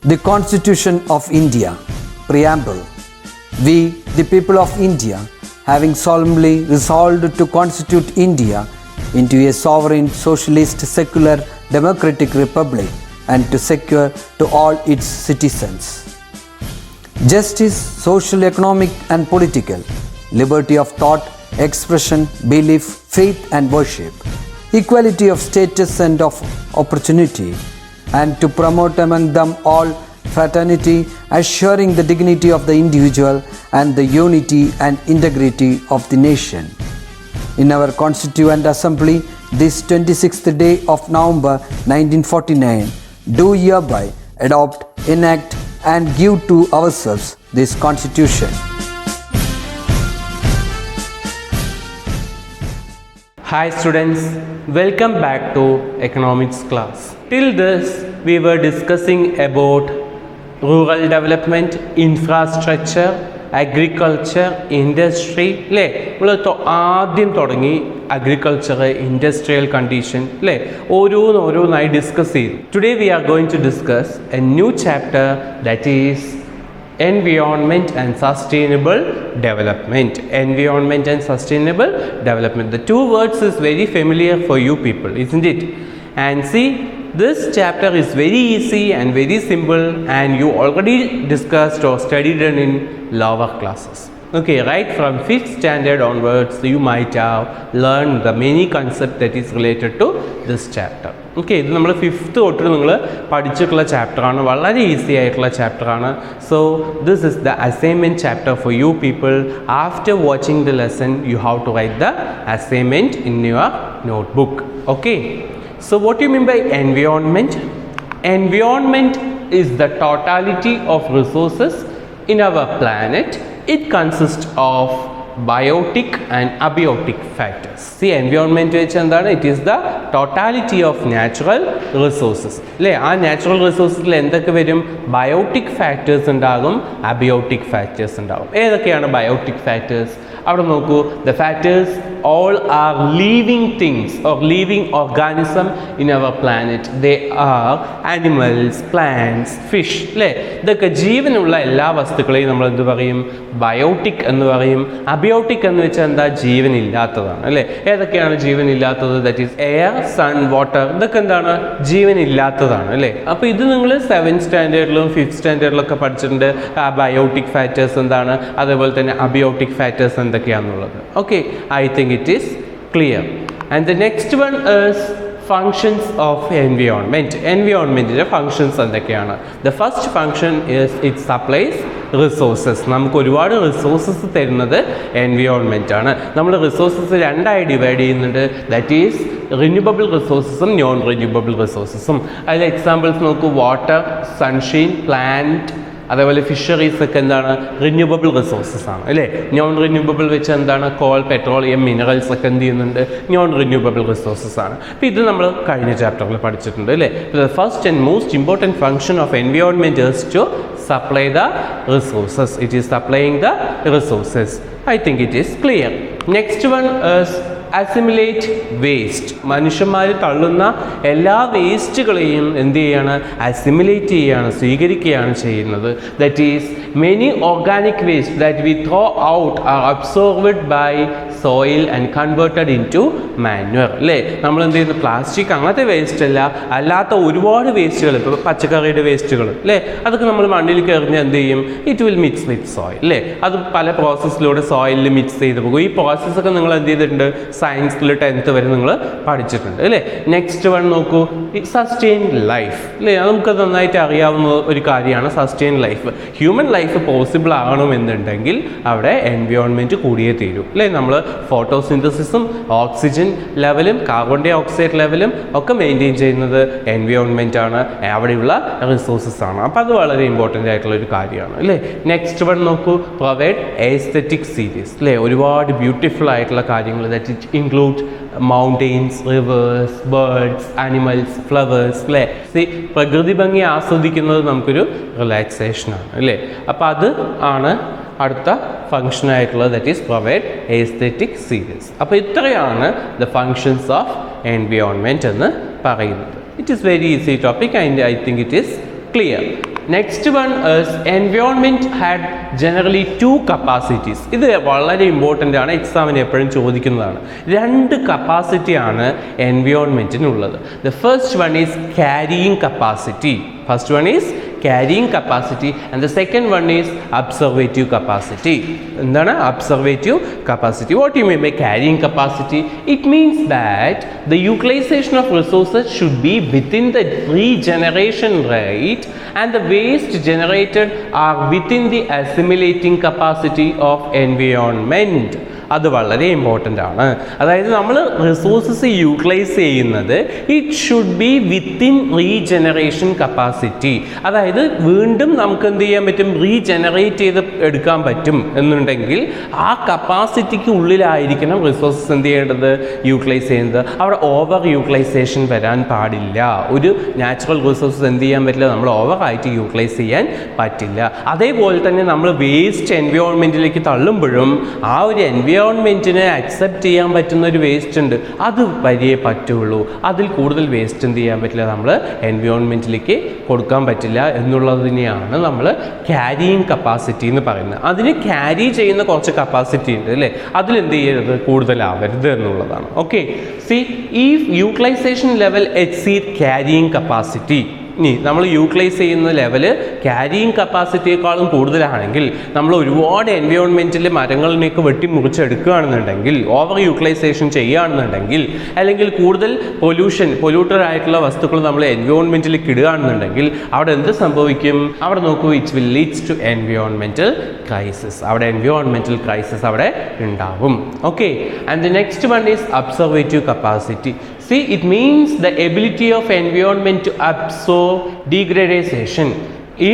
The Constitution of India, Preamble. We, the people of India, having solemnly resolved to constitute India into a sovereign, socialist, secular, democratic republic and to secure to all its citizens justice, social, economic and political, liberty of thought, expression, belief, faith and worship, equality of status and of opportunity, and to promote among them all fraternity, assuring the dignity of the individual and the unity and integrity of the nation. In our Constituent Assembly, this 26th day of November 1949, do hereby adopt, enact and give to ourselves this Constitution. Hi students, welcome back to economics class. Till this we were discussing about rural development, infrastructure, agriculture, industry. അല്ലേ നമ്മൾ ആദ്യം തുടങ്ങി agriculture, industrial condition അല്ലേ ഓരോന്നായി discuss ചെയ്തു. Today we are going to discuss a new chapter that is environment and sustainable development. Environment and sustainable development, the two words is very familiar for you people, isn't it? And see, this chapter is very easy and very simple and you already discussed or studied it in lower classes. Okay, right from 5th standard onwards you might have learned the many concept that is related to this chapter. Okay, ഇത് നമ്മൾ 5th തൊട്ട് നിങ്ങൾ പഠിച്ചിട്ടുള്ള ചാപ്റ്ററാണ്, വളരെ easy ആയിട്ടുള്ള ചാപ്റ്ററാണ്. So this is the assignment chapter for you people. After watching the lesson you have to write the assignment in your notebook. Okay, so what do you mean by environment? Environment is the totality of resources in our planet. It consists of biotic and abiotic factors. See, environment വെച്ച് എന്താണ്? It is the totality of natural resources. അല്ലേ, ആ natural റിസോഴ്സിൽ എന്തൊക്കെ വരും? Biotic factors ഉണ്ടാകും, അബിയോട്ടിക് factors ഉണ്ടാകും. ഏതൊക്കെയാണ് biotic factors? അവിടെ നോക്കൂ, the factors all are living things or living organism in our planet. They are animals, plants, fish. അല്ലേ, ഇതൊക്കെ ജീവനുള്ള എല്ലാ വസ്തുക്കളെയും നമ്മൾ എന്ത് പറയും? ബയോട്ടിക് എന്ന് പറയും. അബിയോട്ടിക് എന്ന് വെച്ചാൽ എന്താ? ജീവനില്ലാത്തതാണ്. അല്ലേ, ഏതൊക്കെയാണ് ജീവനില്ലാത്തത്? That is air, sun, water. ഇതൊക്കെ എന്താണ്? ജീവനില്ലാത്തതാണ്. അല്ലേ, അപ്പോൾ ഇത് നിങ്ങൾ 7th സ്റ്റാൻഡേർഡിലും 5th സ്റ്റാൻഡേർഡിലൊക്കെ പഠിച്ചിട്ടുണ്ട്. ബയോട്ടിക് ഫാക്ടേഴ്സ് എന്താണ്, അതേപോലെ തന്നെ അബിയോട്ടിക് ഫാക്ടേഴ്സ് എന്തൊക്കെയാണെന്നുള്ളത്. Okay, I think it is clear. And the next one is functions of environment. Environmentന്റെ functions എന്തൊക്കെയാണ്? The first function is it supplies resources. നമുക്ക് ഒരുപാട് റിസോഴ്സസ് തരുന്നത് എൻവയോൺമെൻറ്റ് ആണ്. നമ്മൾ റിസോഴ്സസ് രണ്ടായി ഡിവൈഡ് ചെയ്യുന്നുണ്ട്. ദാറ്റ് ഈസ് റിന്യൂവബിൾ റിസോഴ്സസും നോൺ റിന്യൂവബിൾ റിസോഴ്സസും. അതിൽ എക്സാമ്പിൾസ് നോക്കൂ, വാട്ടർ, സൺഷൈൻ, പ്ലാന്റ്, അതേപോലെ ഫിഷറീസ് ഒക്കെ എന്താണ്? റിന്യൂവബിൾ റിസോഴ്സസ് ആണ്. അല്ലേ, നോൺ റിന്യൂവബിൾ വെച്ച് എന്താണ്? കോൾ, പെട്രോളിയം, മിനറൽസ് ഒക്കെ എന്ത് ചെയ്യുന്നുണ്ട്? നോൺ റിന്യൂവബിൾ റിസോഴ്സസ് ആണ്. അപ്പോൾ ഇത് നമ്മൾ കഴിഞ്ഞ ചാപ്റ്ററിൽ പഠിച്ചിട്ടുണ്ട്. അല്ലേ, the first and most important function of environment is to supply the resources. It is supplying the resources. I think it is clear. Next one is assimilate waste. മനുഷ്യന്മാർ തള്ളുന്ന എല്ലാ വേസ്റ്റുകളെയും എന്ത് ചെയ്യാണ്? അസിമിലേറ്റ് ചെയ്യുകയാണ്, സ്വീകരിക്കുകയാണ് ചെയ്യുന്നത്. That is many organic waste that we throw out are absorbed by soil and converted into manure. അല്ലേ, നമ്മൾ എന്ത് ചെയ്യുന്നു? പ്ലാസ്റ്റിക് അങ്ങനത്തെ വേസ്റ്റ് അല്ല, അല്ലാത്ത ഒരുപാട് വേസ്റ്റുകൾ, ഇപ്പോൾ പച്ചക്കറിയുടെ വേസ്റ്റുകൾ അല്ലേ, അതൊക്കെ നമ്മൾ മണ്ണിലേക്ക് എറിഞ്ഞ് എന്ത് ചെയ്യും? It will mix with soil. അല്ലേ, അത് പല പ്രോസസ്സിലൂടെ സോയിലിൽ മിക്സ് ചെയ്ത് പോകും. ഈ പ്രോസസ്സൊക്കെ നിങ്ങൾ എന്ത് ചെയ്തിട്ടുണ്ട്? സയൻസിൽ 10th വരെ നിങ്ങൾ പഠിച്ചിട്ടുണ്ട്. അല്ലേ, നെക്സ്റ്റ് വൺ നോക്കൂ, സസ്റ്റെയിൻ ലൈഫ്. അല്ലേ, നമുക്ക് നന്നായിട്ട് അറിയാവുന്ന ഒരു കാര്യമാണ് sustain life. Human life possible ആകണമെന്നുണ്ടെങ്കിൽ അവിടെ എൻവയോൺമെൻറ്റ് കൂടിയേ തീരൂ. അല്ലേ, നമ്മൾ ഫോട്ടോസിന്തസിസും ഓക്സിജൻ ലെവലും കാർബൺ ഡൈ ഓക്സൈഡ് ലെവലും ഒക്കെ മെയിൻറ്റെയിൻ ചെയ്യുന്നത് എൻവയോൺമെൻറ്റ് ആണ്, അവിടെയുള്ള റിസോഴ്സസ് ആണ്. അപ്പോൾ അത് വളരെ ഇമ്പോർട്ടൻ്റ് ആയിട്ടുള്ള ഒരു കാര്യമാണ്. അല്ലേ, നെക്സ്റ്റ് വൺ നോക്കൂ, പ്രൊവൈഡ് എസ്തെറ്റിക് സീരീസ്. അല്ലേ, ഒരുപാട് ബ്യൂട്ടിഫുൾ ആയിട്ടുള്ള കാര്യങ്ങൾ that it include mountains, reverse, birds, animals, flowers. അല്ലേ, പ്രകൃതി ഭംഗി ആസ്വദിക്കുന്നത് നമുക്കൊരു റിലാക്സേഷനാണ്. അല്ലേ, അപ്പോൾ അത് ആണ് അടുത്ത ഫങ്ഷനായിട്ടുള്ളത്, that is provide aesthetic series. അപ്പോൾ ഇത്രയാണ് ദ ഫങ്ഷൻസ് ഓഫ് എൻവയോൺമെൻറ്റ് എന്ന് പറയുന്നത്. It is very easy topic and I think it is clear. Next one is environment had generally 2 capacities. ഇത് വളരെ ഇമ്പോർട്ടൻ്റ് ആണ്, എക്സാമിന് എപ്പോഴും ചോദിക്കുന്നതാണ്. 2 കപ്പാസിറ്റിയാണ് എൻവയോൺമെൻറ്റിനുള്ളത്. The first one is carrying capacity. First one is carrying capacity and the second one is observative capacity. എന്താണ് observative capacity? What do you mean by carrying capacity? It means that the utilization of resources should be within the regeneration rate and the waste generated are within the assimilating capacity of environment. അത് വളരെ important ആണ്. അതായത് നമ്മൾ resources utilise ചെയ്യുന്നത് it should be within regeneration capacity. അതായത് വീണ്ടും നമുക്ക് എന്ത് ചെയ്യാൻ പറ്റും, റീജനറേറ്റ് ചെയ്ത് എടുക്കാൻ പറ്റും എന്നുണ്ടെങ്കിൽ ആ കപ്പാസിറ്റിക്ക് ഉള്ളിലായിരിക്കണം റിസോഴ്സസ് എന്ത് ചെയ്യേണ്ടത്, യൂട്ടിലൈസ് ചെയ്യുന്നത്. അവിടെ ഓവർ യൂട്ടിലൈസേഷൻ വരാൻ പാടില്ല. ഒരു നാച്ചുറൽ റിസോഴ്സസ് എന്ത് ചെയ്യാൻ പറ്റില്ല, നമ്മൾ ഓവറായിട്ട് യൂട്ടിലൈസ് ചെയ്യാൻ പറ്റില്ല. അതേപോലെ തന്നെ നമ്മൾ വേസ്റ്റ് എൻവയോൺമെൻറ്റിലേക്ക് തള്ളുമ്പോഴും ആ ഒരു എൻവയോൺമെൻറ്റിനെ അക്സെപ്റ്റ് ചെയ്യാൻ പറ്റുന്ന ഒരു വേസ്റ്റ് ഉണ്ട്, അത് വരിയേ പറ്റുള്ളൂ. അതിൽ കൂടുതൽ വേസ്റ്റ് എന്ത് ചെയ്യാൻ പറ്റില്ല, നമ്മൾ എൻവയോൺമെൻറ്റിലേക്ക് കൊടുക്കാൻ പറ്റില്ല എന്നുള്ളതിനെയാണ് നമ്മൾ ക്യാരിയിങ് കപ്പാസിറ്റി എന്ന് പറയുന്നത്. അതിന് ക്യാരി ചെയ്യുന്ന കുറച്ച് കപ്പാസിറ്റി ഉണ്ട് അല്ലേ, അതിലെന്ത് ചെയ്യരുത്, കൂടുതലാവരുത് എന്നുള്ളതാണ്. Okay, see if utilisation level exceed carrying capacity, ഇനി നമ്മൾ യൂട്ടിലൈസ് ചെയ്യുന്ന ലെവൽ ക്യാരിയിങ് കപ്പാസിറ്റിയേക്കാളും കൂടുതലാണെങ്കിൽ, നമ്മൾ ഒരുപാട് എൻവയോൺമെൻറ്റിൽ മരങ്ങളിനെയൊക്കെ വെട്ടി മുറിച്ചെടുക്കുകയാണെന്നുണ്ടെങ്കിൽ, ഓവർ യൂട്ടിലൈസേഷൻ ചെയ്യുകയാണെന്നുണ്ടെങ്കിൽ, അല്ലെങ്കിൽ കൂടുതൽ പൊല്യൂട്ടഡ് ആയിട്ടുള്ള വസ്തുക്കൾ നമ്മൾ എൻവയോൺമെൻറ്റിലേക്ക് ഇടുകയാണെന്നുണ്ടെങ്കിൽ അവിടെ എന്ത് സംഭവിക്കും, അവിടെ നോക്കൂ, it will leads to environmental crisis. അവിടെ എൻവയോൺമെൻറ്റൽ ക്രൈസിസ് അവിടെ ഉണ്ടാവും. Okay, and the next one is absorptive capacity. See, it means the ability of environment to absorb degradation.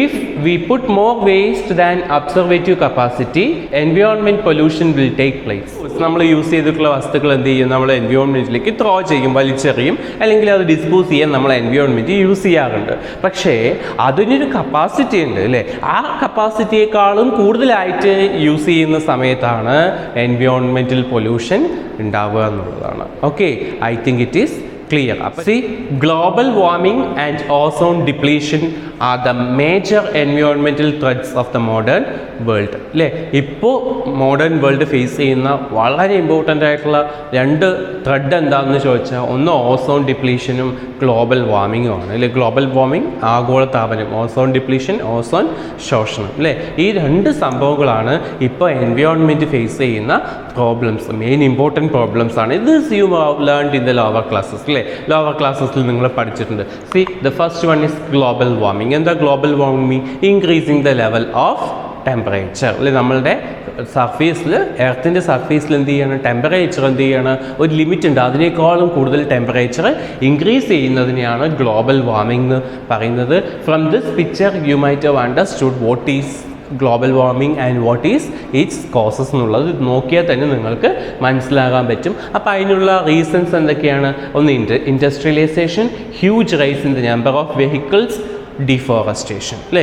If we put more waste than observative capacity, environment pollution will take place. നമ്മൾ use ചെയ്തിട്ടുള്ള വസ്തുക്കൾ എന്ത് ചെയ്യും, നമ്മൾ എൻവയോൺമെൻറ്റിലേക്ക് throw ചെയ്യും, വലിച്ചെറിയും, അല്ലെങ്കിൽ അത് dispose ചെയ്യാൻ നമ്മൾ എൻവയോൺമെൻറ്റ് യൂസ് ചെയ്യാറുണ്ട്. പക്ഷേ അതിനൊരു കപ്പാസിറ്റി ഉണ്ട് അല്ലേ, ആ കപ്പാസിറ്റിയേക്കാളും കൂടുതലായിട്ട് യൂസ് ചെയ്യുന്ന സമയത്താണ് എൻവയോൺമെൻറ്റൽ പൊല്യൂഷൻ ഉണ്ടാവുക എന്നുള്ളതാണ്. Okay, I think it is clear. See, global warming and ozone depletion are the major environmental threats of the modern world. അല്ലേ, ഇപ്പോൾ മോഡേൺ വേൾഡ് ഫേസ് ചെയ്യുന്ന വളരെ ഇമ്പോർട്ടൻ്റ് ആയിട്ടുള്ള 2 ത്രെഡ് എന്താണെന്ന് ചോദിച്ചാൽ, ഒന്ന് ഓസോൺ ഡിപ്ലീഷനും ഗ്ലോബൽ വാർമിങ്ങും ആണ് അല്ലേ. ഗ്ലോബൽ വാർമിംഗ്, ആഗോളതാപനം, ഓസോൺ ഡിപ്ലീഷൻ, ഓസോൺ ശോഷണം അല്ലേ. ഈ 2 സംഭവങ്ങളാണ് ഇപ്പോൾ എൻവയോൺമെൻറ്റ് ഫേസ് ചെയ്യുന്ന പ്രോബ്ലംസ്, മെയിൻ ഇമ്പോർട്ടൻറ്റ് പ്രോബ്ലംസ് ആണ്. This you have learned in the lower classes അല്ലേ, ലോവർ ക്ലാസ്സസിൽ നിങ്ങൾ പഠിച്ചിട്ടുണ്ട്. See, the first one is global warming. എന്താ global warming? Increasing the level of temperature അല്ലെ. നമ്മളുടെ സർഫേസിൽ, എർത്തിൻ്റെ സർഫേസിൽ എന്ത് ചെയ്യണം, ടെമ്പറേച്ചർ എന്ത് ചെയ്യണം, ഒരു ലിമിറ്റ് ഉണ്ട്, അതിനേക്കാളും കൂടുതൽ ടെമ്പറേച്ചർ ഇൻക്രീസ് ചെയ്യുന്നതിനെയാണ് ഗ്ലോബൽ വാർമിംഗ് എന്ന് പറയുന്നത്. From this picture you might have understood what is global warming and what is it's causes എന്നുള്ളത് നോക്കിയാൽ തന്നെ നിങ്ങൾക്ക് മനസ്സിലാകാൻ പറ്റും. അപ്പോൾ അതിനുള്ള റീസൺസ് എന്തൊക്കെയാണ്? ഒന്ന് industrialisation, huge rise in the number of vehicles, deforestation അല്ലേ.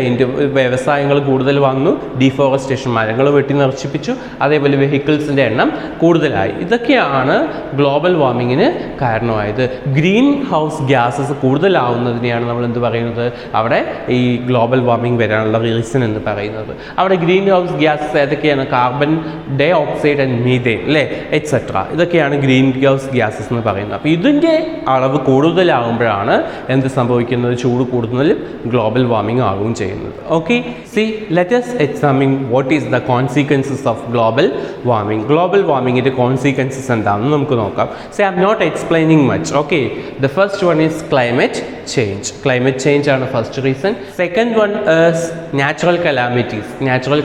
വ്യവസായങ്ങൾ കൂടുതൽ വന്നു, ഡിഫോറസ്റ്റേഷൻ, മരങ്ങൾ വെട്ടി നശിപ്പിച്ചു, അതേപോലെ വെഹിക്കിൾസിൻ്റെ എണ്ണം കൂടുതലായി. ഇതൊക്കെയാണ് ഗ്ലോബൽ വാർമിങ്ങിന് കാരണമായത്. ഗ്രീൻ ഹൗസ് ഗ്യാസസ് കൂടുതലാവുന്നതിനെയാണ് നമ്മൾ എന്ത് പറയുന്നത്, അവിടെ ഈ ഗ്ലോബൽ വാർമിംഗ് വരാനുള്ള റീസൺ എന്ന് പറയുന്നത്. അവിടെ ഗ്രീൻ ഹൗസ് ഗ്യാസസ് ഏതൊക്കെയാണ്? Carbon dioxide and methane അല്ലേ, എക്സെട്ര. ഇതൊക്കെയാണ് ഗ്രീൻ ഹൗസ് ഗ്യാസസ് എന്ന് പറയുന്നത്. അപ്പോൾ ഇതിൻ്റെ അളവ് കൂടുതലാകുമ്പോഴാണ് എന്ത് സംഭവിക്കുന്നത്, ചൂട് കൂടുതലും ഗ്ലോബൽ വാർമിംഗ് ആകുകയും ചെയ്യുന്നത്. Okay, see let us examine what is the consequences of global warming. Global വാർമിങ്ങിൻ്റെ കോൺസിക്വൻസസ് എന്താണെന്ന് നമുക്ക് നോക്കാം. See I am not explaining much. Okay, the first one is climate change. Climate change ആണ് first reason. Second one is natural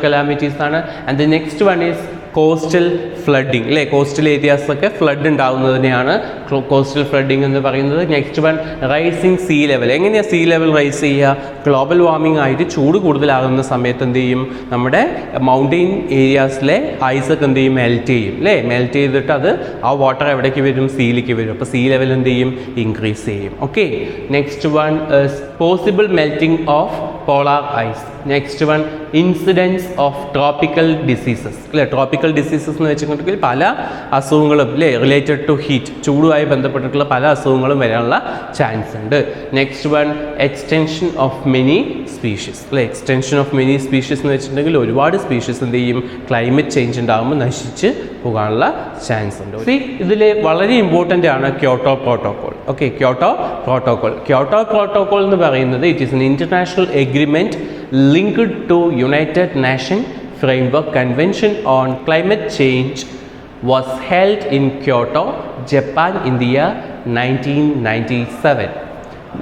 calamities ആണ്. And the next one is coastal flooding അല്ലേ. Coastal ഏരിയാസൊക്കെ flood ഉണ്ടാകുന്നതിനെയാണ് coastal flooding എന്ന് പറയുന്നത്. Next one rising sea level. എങ്ങനെയാണ് sea level rice ചെയ്യുക? Global warming ആയിട്ട് ചൂട് കൂടുതലാകുന്ന സമയത്ത് എന്ത് ചെയ്യും, നമ്മുടെ മൗണ്ടെയിൻ ഏരിയാസിലെ ഐസൊക്കെ എന്ത് ചെയ്യും, മെൽറ്റ് ചെയ്യും അല്ലേ. മെൽറ്റ് ചെയ്തിട്ട് അത് ആ വാട്ടർ എവിടേക്ക് വരും, സീയിലേക്ക് വരും. അപ്പോൾ സീ ലെവൽ എന്ത് ചെയ്യും, ഇൻക്രീസ് ചെയ്യും. Okay, next one possible melting of polar ice. Next one incidence of tropical diseases അല്ലേ. ട്രോപ്പിക്കൽ ഡിസീസസ് എന്ന് വെച്ചിട്ടുണ്ടെങ്കിൽ പല അസുഖങ്ങളും അല്ലേ റിലേറ്റഡ് ടു ഹീറ്റ്, ചൂടുമായി ബന്ധപ്പെട്ടിട്ടുള്ള പല അസുഖങ്ങളും വരാനുള്ള ചാൻസ് ഉണ്ട്. Next one extension of many species അല്ലേ. എക്സ്റ്റൻഷൻ ഓഫ് മെനി സ്പീഷീസ് എന്ന് വെച്ചിട്ടുണ്ടെങ്കിൽ ഒരുപാട് സ്പീഷീസ് എന്ത് ചെയ്യും, ക്ലൈമറ്റ് ചേഞ്ച് ഉണ്ടാകുമ്പോൾ നശിച്ച് പോകാനുള്ള ചാൻസ് ഉണ്ട്. ഇതിൽ വളരെ ഇമ്പോർട്ടൻ്റ് ആണ് Kyoto protocol. Okay, Kyoto protocol എന്ന് പറയുന്നത് it is N international agreement linked to United Nations Framework Convention on Climate Change was held in Kyoto, Japan in the year 1997.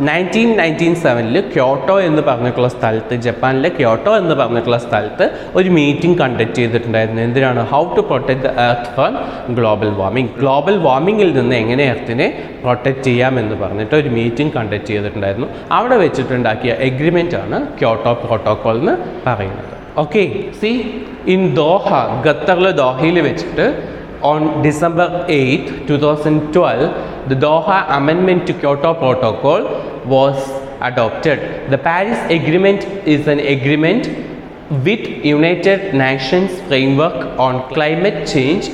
1997 Kyoto എന്ന് പറഞ്ഞിട്ടുള്ള സ്ഥലത്ത്, ജപ്പാനിലെ ക്യോട്ടോ എന്ന് പറഞ്ഞിട്ടുള്ള സ്ഥലത്ത് ഒരു മീറ്റിംഗ് കണ്ടക്ട് ചെയ്തിട്ടുണ്ടായിരുന്നു. എന്തിനാണ്? How to protect the earth from global warming. Global വാർമിങ്ങിൽ നിന്ന് എങ്ങനെ എർത്തിനെ പ്രൊട്ടക്റ്റ് ചെയ്യാമെന്ന് പറഞ്ഞിട്ട് ഒരു മീറ്റിംഗ് കണ്ടക്ട് ചെയ്തിട്ടുണ്ടായിരുന്നു. അവിടെ വെച്ചിട്ടുണ്ടാക്കിയ എഗ്രിമെൻ്റ് ആണ് ക്യോട്ടോ പ്രോട്ടോകോൾ എന്ന് പറയുന്നത്. ഓക്കെ, സി ഇൻ ദോഹ, ഖത്തറിലെ ദോഹയിൽ വെച്ചിട്ട് on December 8, 2012, the Doha Amendment to Kyoto Protocol was adopted. The Paris Agreement is an agreement with United Nations Framework on Climate Change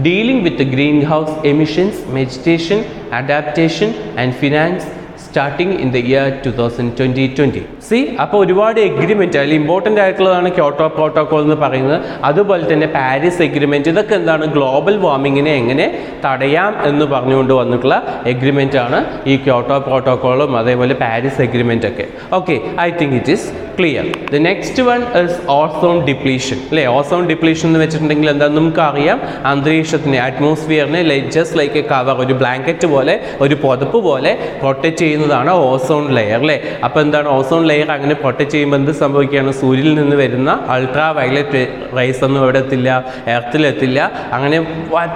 dealing with the greenhouse emissions, mitigation, adaptation and finance starting in the year 2020. C, അപ്പോൾ ഒരുപാട് agreement അതിൽ important ആയിട്ടുള്ളതാണ് Kyoto protocol എന്ന് പറയുന്നത്. അതുപോലെ തന്നെ Paris agreement, ഇതൊക്കെ എന്താണ്, ഗ്ലോബൽ വാർമിങ്ങിനെ എങ്ങനെ തടയാം എന്ന് പറഞ്ഞുകൊണ്ട് വന്നിട്ടുള്ള എഗ്രിമെൻ്റ് ആണ് ഈ ക്യോട്ടോ പ്രോട്ടോകോളും അതേപോലെ പാരീസ് എഗ്രിമെൻ്റ് ഒക്കെ. Okay, I think it is clear. The next one is ozone depletion അല്ലേ. ഓസോൺ ഡിപ്ലീഷൻ എന്ന് വെച്ചിട്ടുണ്ടെങ്കിൽ എന്താണെന്ന് നമുക്കറിയാം, അന്തരീക്ഷത്തിനെ, അറ്റ്മോസ്ഫിയറിനെ ജസ്റ്റ് ലൈക്ക് എ കവർ, ഒരു ബ്ലാങ്കറ്റ് പോലെ, ഒരു പുതപ്പ് പോലെ പ്രൊട്ടക്റ്റ് ചെയ്യുന്നതാണ് ഓസോൺ ലെയർ അല്ലേ. അപ്പോൾ എന്താണ് ഓസോൺ ലെയർ അങ്ങനെ പ്രൊട്ടക്റ്റ് ചെയ്യുമ്പോൾ എന്ത് സംഭവിക്കുകയാണ്, സൂര്യനിൽ നിന്ന് വരുന്ന അൾട്രാ വയലറ്റ് റേസ് ഒന്നും എവിടെ എത്തില്ല, എർത്തിലെത്തില്ല. അങ്ങനെ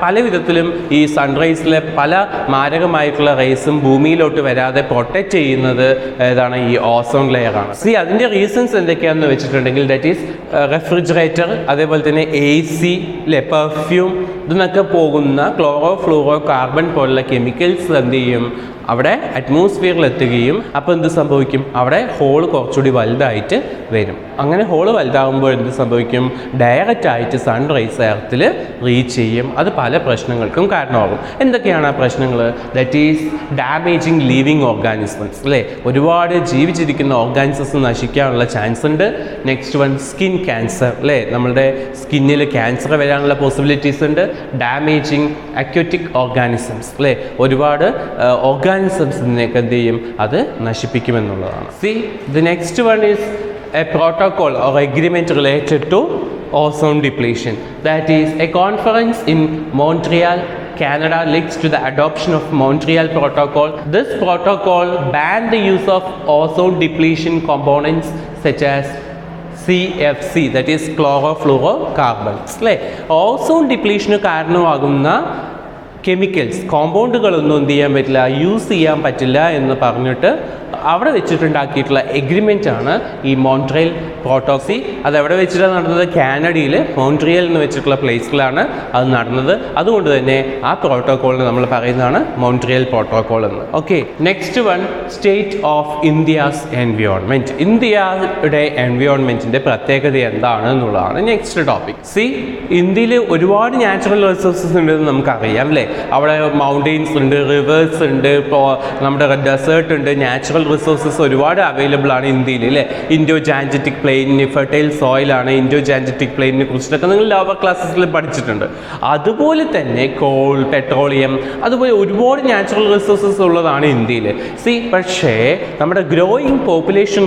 പല വിധത്തിലും ഈ സൺറൈസിലെ പല മാരകമായിട്ടുള്ള റേസും ഭൂമിയിലോട്ട് വരാതെ പ്രൊട്ടക്റ്റ് ചെയ്യുന്നത് ഏതാണ്, ഈ ഓസോൺ ലെയർ ആണ്. സി, അതിൻ്റെ റീസൺസ് എന്തൊക്കെയാണെന്ന് വെച്ചിട്ടുണ്ടെങ്കിൽ ദാറ്റ് ഈസ് റെഫ്രിജറേറ്റർ, അതേപോലെ തന്നെ AC അല്ലേ, പെർഫ്യൂം, ഇതിനൊക്കെ പോകുന്ന ക്ലോറോ ഫ്ലൂറോ കാർബൺ പോലുള്ള കെമിക്കൽസ് എന്ത് ചെയ്യും, അവിടെ അറ്റ്മോസ്ഫിയറിൽ എത്തുകയും അപ്പോൾ എന്ത് സംഭവിക്കും, അവിടെ ഹോൾ കുറച്ചുകൂടി വലുതായിട്ട് വരും. അങ്ങനെ ഹോൾ വലുതാകുമ്പോൾ എന്ത് സംഭവിക്കും, ഡയറക്റ്റ് ആയിട്ട് സൺറൈസ് എർത്തിൽ റീച്ച് ചെയ്യും. അത് പല പ്രശ്നങ്ങൾക്കും കാരണമാകും. എന്തൊക്കെയാണ് ആ പ്രശ്നങ്ങൾ? That is damaging living organisms അല്ലേ. ഒരുപാട് ജീവിച്ചിരിക്കുന്ന ഓർഗാനിസംസ് നശിക്കാനുള്ള ചാൻസ് ഉണ്ട്. നെക്സ്റ്റ് വൺ സ്കിൻ ക്യാൻസർ അല്ലേ, നമ്മളുടെ സ്കിന്നിൽ ക്യാൻസർ വരാനുള്ള പോസിബിലിറ്റീസ് ഉണ്ട്. ഡാമേജിങ് അക്വറ്റിക് ഓർഗാനിസംസ് അല്ലേ, ഒരുപാട് ഓർഗാനിസംസിനെയൊക്കെ എന്ത് ചെയ്യും, അത് നശിപ്പിക്കുമെന്നുള്ളതാണ്. See, the next one is a protocol or agreement related to ozone depletion. That is a conference in Montreal, Canada leads to the adoption of Montreal Protocol. This protocol banned the use of ozone depletion components such as CFC, that is chlorofluorocarbons. Ozone ഡിപ്ലീഷന് കാരണമാകുന്ന chemicals, കോമ്പൗണ്ടുകളൊന്നും എന്ത് ചെയ്യാൻ പറ്റില്ല, use ചെയ്യാൻ പറ്റില്ല എന്ന് പറഞ്ഞിട്ട് അവിടെ വെച്ചിട്ടുണ്ടാക്കിയിട്ടുള്ള എഗ്രിമെൻ്റ് ആണ് ഈ മോൺട്രിയൽ പ്രോട്ടോകോൾ. അത് എവിടെ വെച്ചിട്ടാണ് നടന്നത്? കാനഡയിൽ മോൺട്രിയൽ എന്ന് വെച്ചിട്ടുള്ള പ്ലേസിലാണ് അത് നടന്നത്. അതുകൊണ്ട് തന്നെ ആ പ്രോട്ടോകോളിന് നമ്മൾ പറയുന്നതാണ് മോൺട്രിയൽ പ്രോട്ടോകോൾ എന്ന്. Okay, next one, state of India's environment. ഇന്ത്യയുടെ എൻവയോൺമെൻറ്റിൻ്റെ പ്രത്യേകത എന്താണ് എന്നുള്ളതാണ് നെക്സ്റ്റ് ടോപ്പിക്. സി, ഇന്ത്യയിൽ ഒരുപാട് നാച്ചുറൽ റിസോഴ്സസ് ഉണ്ടെന്ന് നമുക്കറിയാം അല്ലേ. അവിടെ മൗണ്ടെയിൻസ് ഉണ്ട്, റിവേഴ്സ് ഉണ്ട്, ഇപ്പോൾ നമ്മുടെ ഡെസേർട്ട് ഉണ്ട്, നാച്ചുറൽ റിസോഴ്സസ് ഒരുപാട് അവൈലബിൾ ആണ് ഇന്ത്യയിൽ അല്ലേ. ഇൻഡോ ജാൻജറ്റിക് പ്ലെയിനിന് ഫെർട്ടൈൽ സോയിലാണ്. ഇൻഡോ ജാൻജറ്റിക് പ്ലെയിനിനെ കുറിച്ചിട്ടൊക്കെ നിങ്ങൾ ലോവർ ക്ലാസ്സസിൽ പഠിച്ചിട്ടുണ്ട്. അതുപോലെ തന്നെ കോൾ, പെട്രോളിയം, അതുപോലെ ഒരുപാട് നാച്ചുറൽ റിസോഴ്സസ് ഉള്ളതാണ് ഇന്ത്യയിൽ. സി, പക്ഷേ നമ്മുടെ ഗ്രോയിങ് പോപ്പുലേഷൻ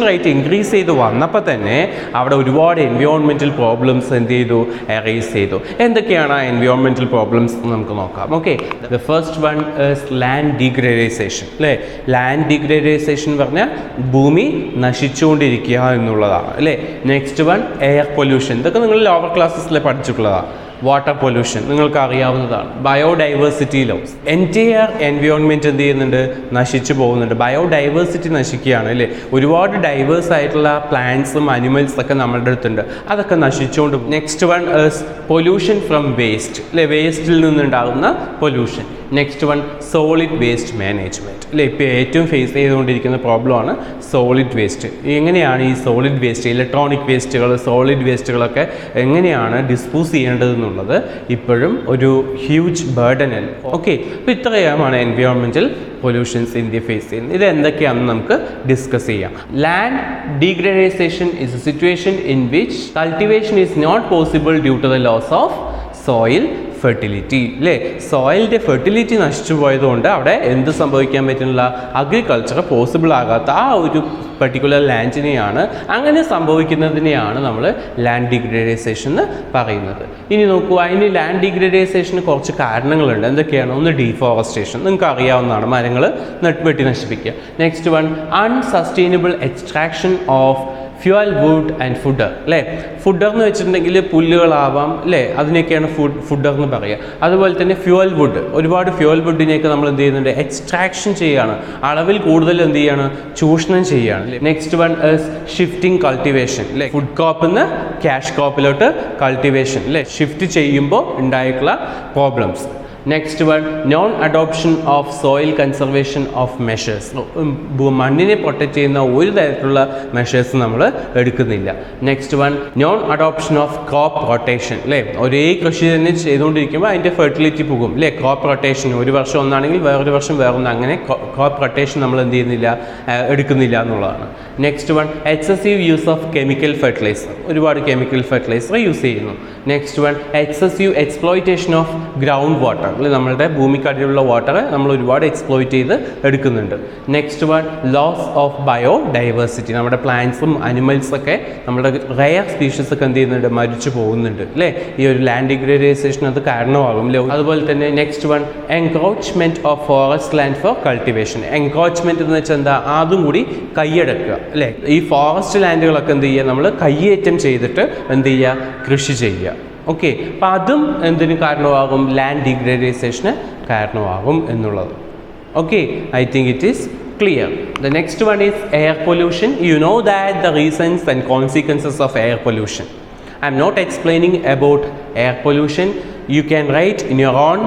റേറ്റ് ഇൻക്രീസ് ചെയ്ത് വന്നപ്പോൾ തന്നെ അവിടെ ഒരുപാട് എൻവയോൺമെൻറ്റൽ പ്രോബ്ലംസ് എന്ത് ചെയ്തു, എറേസ് ചെയ്തു. എന്തൊക്കെയാണ് ആ എൻവയോൺമെൻറ്റൽ പ്രോബ്ലംസ് നമുക്ക് നോക്കാം. Okay, the first one is land degradation അല്ലേ. ലാൻഡ് ഡീഗ്രഡേസേഷൻ പറഞ്ഞാൽ ഭൂമി നശിച്ചുകൊണ്ടിരിക്കുക എന്നുള്ളതാണ് അല്ലേ. നെക്സ്റ്റ് വൺ എയർ പൊല്യൂഷൻ, ഇതൊക്കെ നിങ്ങൾ ലോവർ ക്ലാസ്സസിൽ പഠിച്ചിട്ടുള്ളതാണ്. വാട്ടർ പൊല്യൂഷൻ നിങ്ങൾക്ക് അറിയാവുന്നതാണ്. ബയോഡൈവേഴ്സിറ്റി ലോസ്, എൻറ്റയർ എൻവയോൺമെൻറ്റ് എന്ത് ചെയ്യുന്നുണ്ട്, നശിച്ചു പോകുന്നുണ്ട്. ബയോഡൈവേഴ്സിറ്റി നശിക്കുകയാണ് അല്ലേ. ഒരുപാട് ഡൈവേഴ്സ് ആയിട്ടുള്ള പ്ലാന്റ്സും അനിമൽസ് ഒക്കെ നമ്മളുടെ അടുത്തുണ്ട്, അതൊക്കെ നശിച്ചുകൊണ്ട്. Next one is pollution from waste അല്ലേ, വേസ്റ്റിൽ നിന്നുണ്ടാകുന്ന pollution. Next one solid waste management അല്ലേ, ഇപ്പോൾ ഏറ്റവും ഫേസ് ചെയ്തുകൊണ്ടിരിക്കുന്ന പ്രോബ്ലമാണ് സോളിഡ് വേസ്റ്റ്. എങ്ങനെയാണ് ഈ സോളിഡ് വേസ്റ്റ്, ഇലക്ട്രോണിക് വേസ്റ്റുകൾ, സോളിഡ് വേസ്റ്റുകളൊക്കെ എങ്ങനെയാണ് ഡിസ്പോസ് ചെയ്യേണ്ടതെന്നുള്ളത് ഇപ്പോഴും ഒരു ഹ്യൂജ് ബർഡൻ അല്ല. ഓക്കെ, അപ്പോൾ ഇത്രയുമാണ് എൻവയോൺമെൻറ്റൽ പൊല്യൂഷൻസ് ഇന്ത്യ ഫേസ് ചെയ്യുന്നത്. ഇത് എന്തൊക്കെയാണെന്ന് നമുക്ക് ഡിസ്കസ് ചെയ്യാം. Land degradation is a situation in which cultivation is not possible due to the loss of soil fertility അല്ലേ. സോയിലിൻ്റെ ഫെർട്ടിലിറ്റി നശിച്ചു പോയതുകൊണ്ട് അവിടെ എന്ത് സംഭവിക്കാൻ പറ്റുന്നില്ല, അഗ്രികൾച്ചർ പോസിബിൾ ആകാത്ത ആ ഒരു പെർട്ടിക്കുലർ ലാൻഡിനെയാണ്, അങ്ങനെ സംഭവിക്കുന്നതിനെയാണ് നമ്മൾ ലാൻഡ് ഡിഗ്രഡേഷൻ എന്ന് പറയുന്നത്. ഇനി നോക്കൂ, അതിന് ലാൻഡ് ഡിഗ്രഡേഷന് കുറച്ച് കാരണങ്ങളുണ്ട്. എന്തൊക്കെയാണ്? ഒന്ന് ഡീഫോറസ്റ്റേഷൻ, നിങ്ങൾക്ക് അറിയാവുന്നതാണ്, മരങ്ങൾ വെട്ടി നശിപ്പിക്കുക. Next one unsustainable extraction of fuel, wood and fodder അല്ലേ. ഫുഡർ എന്ന് വെച്ചിട്ടുണ്ടെങ്കിൽ പുല്ലുകളാവാം അല്ലേ, അതിനൊക്കെയാണ് ഫുഡർ എന്ന് പറയുക. അതുപോലെ തന്നെ ഫ്യൂവൽ വുഡ്, ഒരുപാട് ഫ്യൂവൽ വുഡിനെയൊക്കെ നമ്മൾ എന്ത് ചെയ്യുന്നുണ്ട്, എക്സ്ട്രാക്ഷൻ ചെയ്യുകയാണ്, അളവിൽ കൂടുതൽ എന്ത് ചെയ്യാണ്, ചൂഷണം ചെയ്യുകയാണ്. Next one is shifting cultivation അല്ലേ, ഫുഡ് ക്രോപ്പിൽ നിന്ന് ക്യാഷ് ക്രോപ്പിലോട്ട് കൾട്ടിവേഷൻ അല്ലേ, ഷിഫ്റ്റ് ചെയ്യുമ്പോൾ ഉണ്ടായിട്ടുള്ള problems. Next one non adoption of soil conservation of measures, മണ്ണിനെ പ്രൊട്ടക്റ്റ് ചെയ്യുന്ന ഒരു തരത്തിലുള്ള മെഷേഴ്സ് നമ്മൾ എടുക്കുന്നില്ല. Next one non adoption of crop rotation അല്ലേ, ഒരേ കൃഷി തന്നെ ചെയ്തുകൊണ്ടിരിക്കുമ്പോൾ അതിൻ്റെ ഫെർട്ടിലിറ്റി പോകും അല്ലേ. ക്രോപ്പ് റൊട്ടേഷൻ, ഒരു വർഷം ഒന്നാണെങ്കിൽ വേറൊരു വർഷം വേറൊന്ന്, അങ്ങനെ ക്രോപ്പ് റൊട്ടേഷൻ നമ്മൾ എന്ത് ചെയ്യുന്നില്ല, എടുക്കുന്നില്ല എന്നുള്ളതാണ്. Next one excessive use of chemical fertiliser, ഒരുപാട് കെമിക്കൽ ഫെർട്ടിലൈസർ യൂസ് ചെയ്യുന്നു. Next one excessive exploitation of ground water, നമ്മളുടെ ഭൂമിക്കടിയിലുള്ള വാട്ടർ നമ്മൾ ഒരുപാട് എക്സ്പ്ലോയിറ്റ് ചെയ്ത് എടുക്കുന്നുണ്ട്. Next one loss of biodiversity, നമ്മുടെ പ്ലാന്റ്സും അനിമൽസൊക്കെ, നമ്മുടെ റയർ സ്പീഷീസ് ഒക്കെ എന്ത് ചെയ്യുന്നുണ്ട്, മരിച്ചു പോകുന്നുണ്ട് അല്ലേ. ഈ ഒരു ലാൻഡ് ഡിഗ്രഡേഷൻ അത് കാരണമാകും അല്ലേ. അതുപോലെ തന്നെ next one encroachment of forest land four cultivation. Encroachment എന്ന് വെച്ചാൽ എന്താ, അതും കൂടി കൈയടക്കുക അല്ലേ. ഈ ഫോറസ്റ്റ് ലാൻഡുകളൊക്കെ എന്ത് ചെയ്യുക, നമ്മൾ കയ്യേറ്റം ചെയ്തിട്ട് എന്ത് ചെയ്യുക, കൃഷി ചെയ്യുക. ഓക്കെ, അപ്പം അതും എന്തിന് കാരണമാകും, ലാൻഡ് ഡിഗ്രഡേഷന് കാരണമാകും എന്നുള്ളത്. Okay, I think it is clear. The next one is air pollution. You know that the reasons and consequences of air pollution. I am not explaining about air pollution. You can write in your own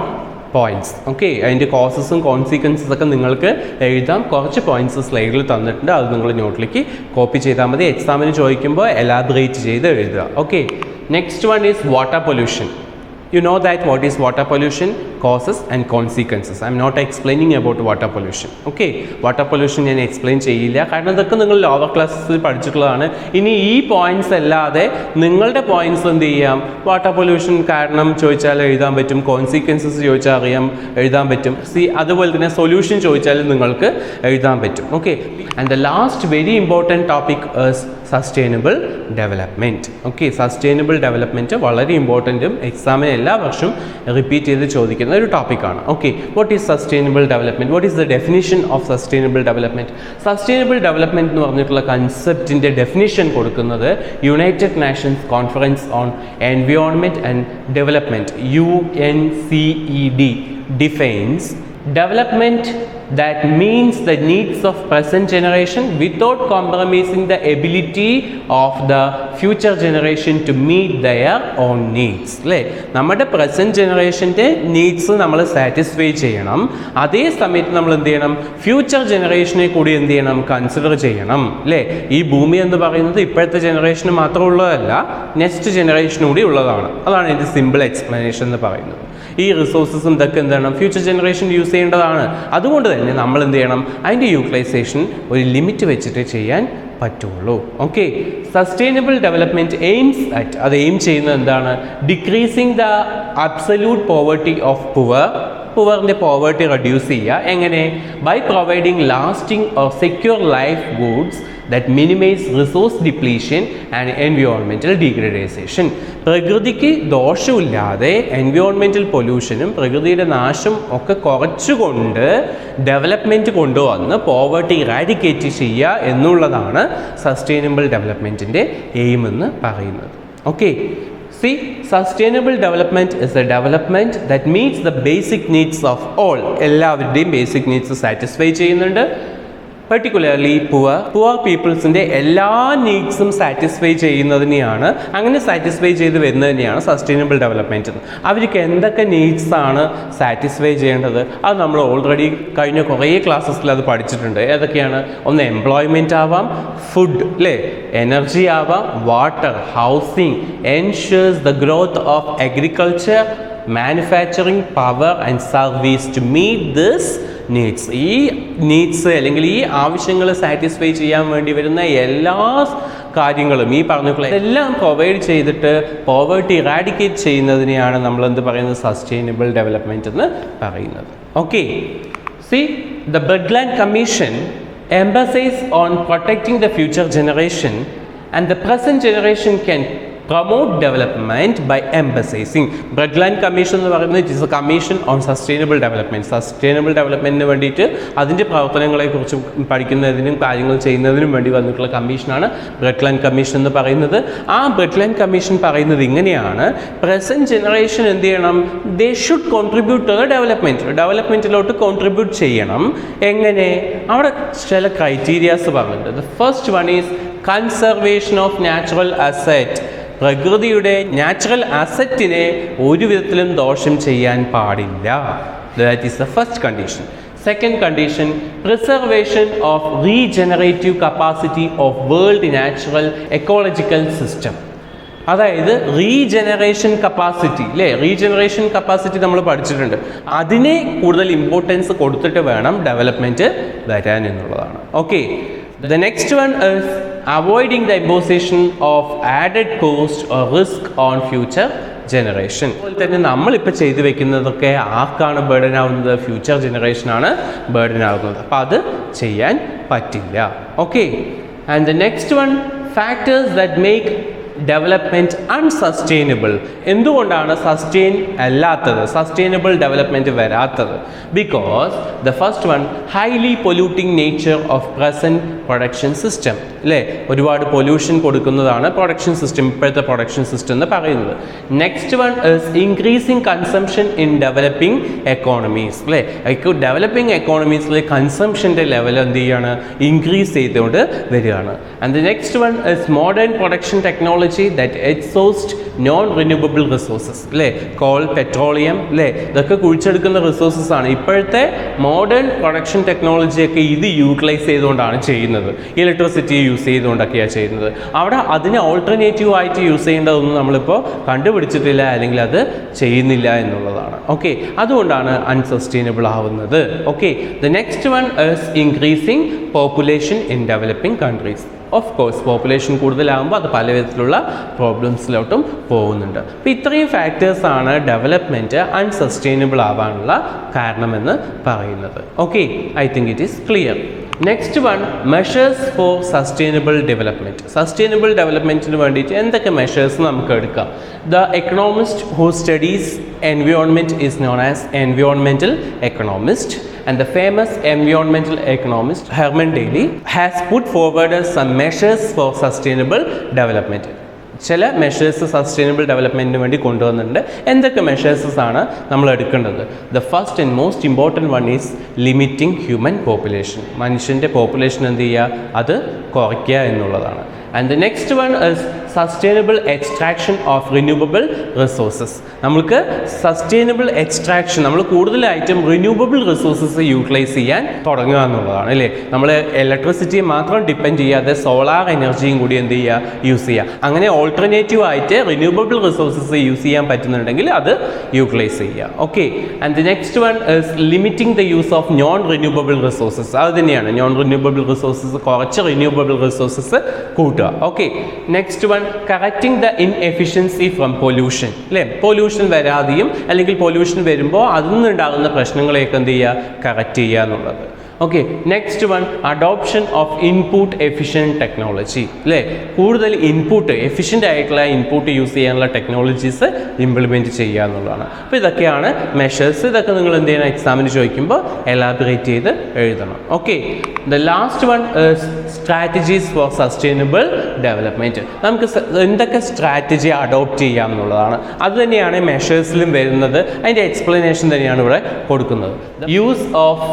points. Okay, അതിൻ്റെ കോസസും consequences ഒക്കെ നിങ്ങൾക്ക് എഴുതാം. കുറച്ച് points സ്ലൈഡിൽ തന്നിട്ടുണ്ട്, അത് നിങ്ങൾ നോട്ടിലേക്ക് copy ചെയ്താൽ മതി. എക്സാമിന് ചോദിക്കുമ്പോൾ എലാബറേറ്റ് ചെയ്ത് എഴുതുക. Okay, next one is water pollution. You know that what is water pollution, causes and consequences. I am not explaining about water pollution. Okay, water pollution ഞാൻ എക്സ്പ്ലെയിൻ ചെയ്യില്ല, കാരണം ഇതൊക്കെ നിങ്ങൾ ലോവർ ക്ലാസ്സിൽ പഠിച്ചിട്ടുള്ളതാണ്. ഇനി ഈ പോയിന്റ്സ് അല്ലാതെ നിങ്ങളുടെ പോയിന്റ്സ് എന്ത് ചെയ്യാം, വാട്ടർ പൊല്യൂഷൻ കാരണം ചോദിച്ചാൽ എഴുതാൻ പറ്റും, കോൺസിക്വൻസസ് ചോദിച്ചാൽ എഴുതാൻ പറ്റും. അതുപോലെ തന്നെ സൊല്യൂഷൻ ചോദിച്ചാൽ നിങ്ങൾക്ക് എഴുതാൻ പറ്റും. Okay, and the last very important topic is sustainable development. Okay, sustainable development വളരെ ഇമ്പോർട്ടൻറ്റും എക്സാമിന് എല്ലാ വർഷവും റിപ്പീറ്റ് ചെയ്ത് ചോദിക്കുന്ന ഒരു ടോപ്പിക്കാണ്. Okay, what is sustainable development, what is the definition of sustainable development. Sustainable development എന്ന് പറഞ്ഞിട്ടുള്ള കൺസെപ്റ്റിൻ്റെ ഡെഫിനിഷൻ കൊടുക്കുന്നത് United Nations conference on environment and development UNCED defines development that means the needs of present generation without compromising the ability of the future generation to meet their own needs. അല്ലേ, നമ്മുടെ present ജനറേഷൻ്റെ needs നമ്മൾ satisfy ചെയ്യണം, അതേ സമയത്ത് നമ്മൾ എന്ത് ചെയ്യണം, future ജനറേഷനെ കൂടി എന്ത് ചെയ്യണം, കൺസിഡർ ചെയ്യണം അല്ലേ. ഈ ഭൂമി എന്ന് പറയുന്നത് ഇപ്പോഴത്തെ ജനറേഷന് മാത്രം ഉള്ളതല്ല, നെക്സ്റ്റ് ജനറേഷനും കൂടി ഉള്ളതാണ്. അതാണ് ഇതിൻ്റെ സിമ്പിൾ എക്സ്പ്ലനേഷൻ എന്ന് പറയുന്നത്. ഈ റിസോഴ്സസും ഇതൊക്കെ എന്താണ്, ഫ്യൂച്ചർ ജനറേഷൻ യൂസ് ചെയ്യേണ്ടതാണ്. അതുകൊണ്ട് തന്നെ നമ്മൾ എന്ത് ചെയ്യണം, അതിൻ്റെ യൂട്ടിലൈസേഷൻ ഒരു ലിമിറ്റ് വെച്ചിട്ട് ചെയ്യാൻ പറ്റുള്ളൂ. Okay, sustainable development aims at, അത് എയിം ചെയ്യുന്നത് എന്താണ്, decreasing the absolute poverty of പുവറിൻ്റെ പോവർട്ടി റെഡ്യൂസ് ചെയ്യുക. എങ്ങനെ, by providing lasting or secure life goods that minimise resource depletion and environmental degradation. പ്രകൃതിക്ക് ദോഷമില്ലാതെ എൻവയോൺമെൻറ്റൽ പൊല്യൂഷനും പ്രകൃതിയുടെ നാശം ഒക്കെ കുറച്ചുകൊണ്ട് ഡെവലപ്മെൻറ്റ് കൊണ്ടുവന്ന് പോവർട്ടി ഇറാഡിക്കേറ്റ് ചെയ്യുക എന്നുള്ളതാണ് സസ്റ്റൈനബിൾ ഡെവലപ്മെൻറ്റിൻ്റെ എയിം എന്ന് പറയുന്നത്. Okay, see, sustainable development is a development that meets the basic needs of all. എല്ലാവരുടെയും ബേസിക് നീഡ്സ് സാറ്റിസ്ഫൈ ചെയ്യുന്നുണ്ട്. പെർട്ടിക്കുലർലി പുവർ പീപ്പിൾസിൻ്റെ എല്ലാ നീഡ്സും സാറ്റിസ്ഫൈ ചെയ്യുന്നതിനെയാണ്, അങ്ങനെ സാറ്റിസ്ഫൈ ചെയ്ത് വരുന്നതിനെയാണ് സസ്റ്റൈനബിൾ ഡെവലപ്മെൻറ്റ്. അവർക്ക് എന്തൊക്കെ നീഡ്സ് ആണ് സാറ്റിസ്ഫൈ ചെയ്യേണ്ടത് അത് നമ്മൾ ഓൾറെഡി കഴിഞ്ഞ കുറേ ക്ലാസ്സസിൽ അത് പഠിച്ചിട്ടുണ്ട്. ഏതൊക്കെയാണ്? ഒന്ന് എംപ്ലോയ്മെൻറ്റ് ആവാം, ഫുഡ് അല്ലേ, എനർജി ആവാം, water, housing, ensures the growth of agriculture, manufacturing, power and service to meet this needs. ഈ നീഡ്സ് അല്ലെങ്കിൽ ഈ ആവശ്യങ്ങൾ സാറ്റിസ്ഫൈ ചെയ്യാൻ വേണ്ടി വരുന്ന എല്ലാ കാര്യങ്ങളും ഈ പറഞ്ഞ എല്ലാം പ്രൊവൈഡ് ചെയ്തിട്ട് പോവർട്ടി ഇറാഡിക്കേറ്റ് ചെയ്യുന്നതിനെയാണ് നമ്മൾ എന്ത് പറയുന്നത്? സസ്റ്റൈനബിൾ ഡെവലപ്മെൻറ്റ് എന്ന് പറയുന്നത്. Okay, C the Brundtland Commission emphasizes on protecting the future generation and the present generation can promote development by emphasizing. Brundtland Commission എന്ന് പറയുന്നത് it is a commission on sustainable development. Sustainable ഡെവലപ്മെൻറ്റിന് വേണ്ടിയിട്ട് അതിൻ്റെ പ്രവർത്തനങ്ങളെക്കുറിച്ച് പഠിക്കുന്നതിനും കാര്യങ്ങൾ ചെയ്യുന്നതിനും വേണ്ടി വന്നിട്ടുള്ള കമ്മീഷനാണ് Brundtland Commission എന്ന് പറയുന്നത്. ആ Brundtland Commission പറയുന്നത് ഇങ്ങനെയാണ്: പ്രസൻറ്റ് ജനറേഷൻ എന്ത് ചെയ്യണം? They should contribute to the ഡെവലപ്മെൻറ്റിലോട്ട് കോൺട്രിബ്യൂട്ട് ചെയ്യണം. എങ്ങനെ? അവിടെ ചില ക്രൈറ്റീരിയാസ് പറഞ്ഞിട്ടുണ്ട്. The first one is conservation of natural asset. പ്രകൃതിയുടെ നാച്ചുറൽ അസറ്റിനെ ഒരു വിധത്തിലും ദോഷം ചെയ്യാൻ പാടില്ല. That is the first condition. Second condition, preservation of regenerative capacity of world natural ecological system. അതായത് റീജനറേഷൻ കപ്പാസിറ്റി അല്ലേ, റീജനറേഷൻ കപ്പാസിറ്റി നമ്മൾ പഠിച്ചിട്ടുണ്ട്. അതിനെ കൂടുതൽ ഇമ്പോർട്ടൻസ് കൊടുത്തിട്ട് വേണം ഡെവലപ്മെൻറ്റ് വരാൻ എന്നുള്ളതാണ്. Okay, the next one is avoiding the imposition of added cost or risk on future generation. അതുപോലെ തന്നെ നമ്മളിപ്പോൾ ചെയ്തു വെക്കുന്നതൊക്കെ ആർക്കാണ് ബേർഡൻ ആവുന്നത്? ഫ്യൂച്ചർ ജനറേഷനാണ് ബേർഡൻ ആവുന്നത്. അപ്പോൾ അത് ചെയ്യാൻ പറ്റില്ല. Okay, and the next one, factors that make development unsustainable. എന്തുകൊണ്ടാണ് സസ്റ്റെയിൻ അല്ലാത്തത്, സസ്റ്റൈനബിൾ ഡെവലപ്മെൻറ്റ് വരാത്തത്? Because the first one, highly polluting nature of present production system അല്ലേ, ഒരുപാട് പൊല്യൂഷൻ കൊടുക്കുന്നതാണ് പ്രൊഡക്ഷൻ സിസ്റ്റം, ഇപ്പോഴത്തെ പ്രൊഡക്ഷൻ സിസ്റ്റം എന്ന് പറയുന്നത്. Next one is increasing consumption in developing economies അല്ലേ, ഡെവലപ്പിംഗ് എക്കോണമീസിൽ കൺസംഷൻ്റെ ലെവൽ എന്ത് ചെയ്യാണ്? ഇൻക്രീസ് ചെയ്തുകൊണ്ട് വരികയാണ്. And the next one is modern production technology that exhaust non renewable resources അല്ലേ, കോൾ, പെട്രോളിയം അല്ലേ, ഇതൊക്കെ കുഴിച്ചെടുക്കുന്ന റിസോഴ്സസ് ആണ്. ഇപ്പോഴത്തെ മോഡേൺ പ്രൊഡക്ഷൻ ടെക്നോളജിയൊക്കെ ഇത് യൂട്ടിലൈസ് ചെയ്തുകൊണ്ടാണ് ചെയ്യുന്നത്, ഇലക്ട്രിസിറ്റി യൂസ് ചെയ്തുകൊണ്ടൊക്കെയാണ് ചെയ്യുന്നത്. അവിടെ അതിന് ഓൾട്ടർനേറ്റീവ് ആയിട്ട് യൂസ് ചെയ്യേണ്ടതൊന്നും നമ്മളിപ്പോൾ കണ്ടുപിടിച്ചിട്ടില്ല, അല്ലെങ്കിൽ അത് ചെയ്യുന്നില്ല എന്നുള്ളതാണ്. ഓക്കെ, അതുകൊണ്ടാണ് അൺസസ്റ്റൈനബിൾ ആവുന്നത്. Okay, the next one is increasing population in developing countries. Of course population കൂടുതലാകുമ്പോൾ അത് പല വിധത്തിലുള്ള പ്രോബ്ലംസിലോട്ടും പോകുന്നുണ്ട്. അപ്പോൾ ഇത്രയും ഫാക്ടേഴ്സാണ് ഡെവലപ്മെൻറ്റ് അൺസസ്റ്റൈനബിൾ ആവാനുള്ള കാരണമെന്ന് പറയുന്നത്. Okay, I think it is clear. Next one, measures for sustainable development. Sustainable ഡെവലപ്മെൻറ്റിന് വേണ്ടിയിട്ട് എന്തൊക്കെ മെഷേഴ്സ് നമുക്ക് എടുക്കാം? The economist who studies environment is known as environmental economist. And the famous environmental economist Herman Daly has put forward some measures for sustainable development. ചില measures sustainable ഡെവലപ്മെൻറ്റിന് വേണ്ടി കൊണ്ടുവന്നിട്ടുണ്ട്. എന്തൊക്കെ മെഷേഴ്സസ് ആണ് നമ്മൾ എടുക്കേണ്ടത്? The first and most important one is limiting human population. മനുഷ്യൻ്റെ population എന്ത് ചെയ്യുക? അത് കുറയ്ക്കുക എന്നുള്ളതാണ്. And the next one is sustainable extraction of renewable resources. നമുക്ക് സസ്റ്റൈനബിൾ എക്സ്ട്രാക്ഷൻ, നമ്മൾ കൂടുതലായിട്ടും റിന്യൂവബിൾ റിസോഴ്സസ് യൂട്ടിലൈസ് ചെയ്യാൻ തുടങ്ങുക എന്നുള്ളതാണ് അല്ലേ. നമ്മൾ ഇലക്ട്രിസിറ്റിയെ മാത്രം ഡിപ്പെൻഡ് ചെയ്യാതെ സോളാർ എനർജിയും കൂടി എന്ത് ചെയ്യുക? യൂസ് ചെയ്യുക. അങ്ങനെ ഓൾട്ടർനേറ്റീവ് ആയിട്ട് റിന്യൂവബിൾ റിസോഴ്സസ് യൂസ് ചെയ്യാൻ പറ്റുന്നുണ്ടെങ്കിൽ അത് യൂട്ടിലൈസ് ചെയ്യുക. Okay, and the next one is limiting the use of non renewable resources. അത് തന്നെയാണ്, നോൺ റിന്യൂവബിൾ റിസോഴ്സസ് കുറച്ച് റിന്യൂവബിൾ റിസോഴ്സസ് കൂട്ടുക. Okay, next one, correcting the inefficiency from pollution അല്ലേ. പൊല്യൂഷൻ വരാതെയും അല്ലെങ്കിൽ പൊല്യൂഷൻ വരുമ്പോൾ അതിൽ നിന്നുണ്ടാകുന്ന പ്രശ്നങ്ങളെയൊക്കെ എന്ത് ചെയ്യുക? കറക്റ്റ് ചെയ്യുക എന്നുള്ളത്. Okay, next one, adoption of input efficient technology അല്ലേ. കൂടുതൽ ഇൻപുട്ട്, എഫിഷ്യൻ്റ് ആയിട്ടുള്ള ഇൻപുട്ട് യൂസ് ചെയ്യാനുള്ള ടെക്നോളജീസ് ഇംപ്ലിമെൻറ്റ് ചെയ്യുക എന്നുള്ളതാണ്. അപ്പോൾ ഇതൊക്കെയാണ് മെഷേഴ്സ്. ഇതൊക്കെ നിങ്ങൾ എന്ത് ചെയ്യണം? എക്സാമിന് ചോദിക്കുമ്പോൾ എലാബറേറ്റ് ചെയ്ത് എഴുതണം. Okay, the last one strategies four sustainable development. നമുക്ക് എന്തൊക്കെ സ്ട്രാറ്റജി അഡോപ്റ്റ് ചെയ്യാം എന്നുള്ളതാണ്. അത് തന്നെയാണ് മെഷേഴ്സിലും വരുന്നത്. അതിൻ്റെ എക്സ്പ്ലനേഷൻ തന്നെയാണ് ഇവിടെ കൊടുക്കുന്നത്. Use of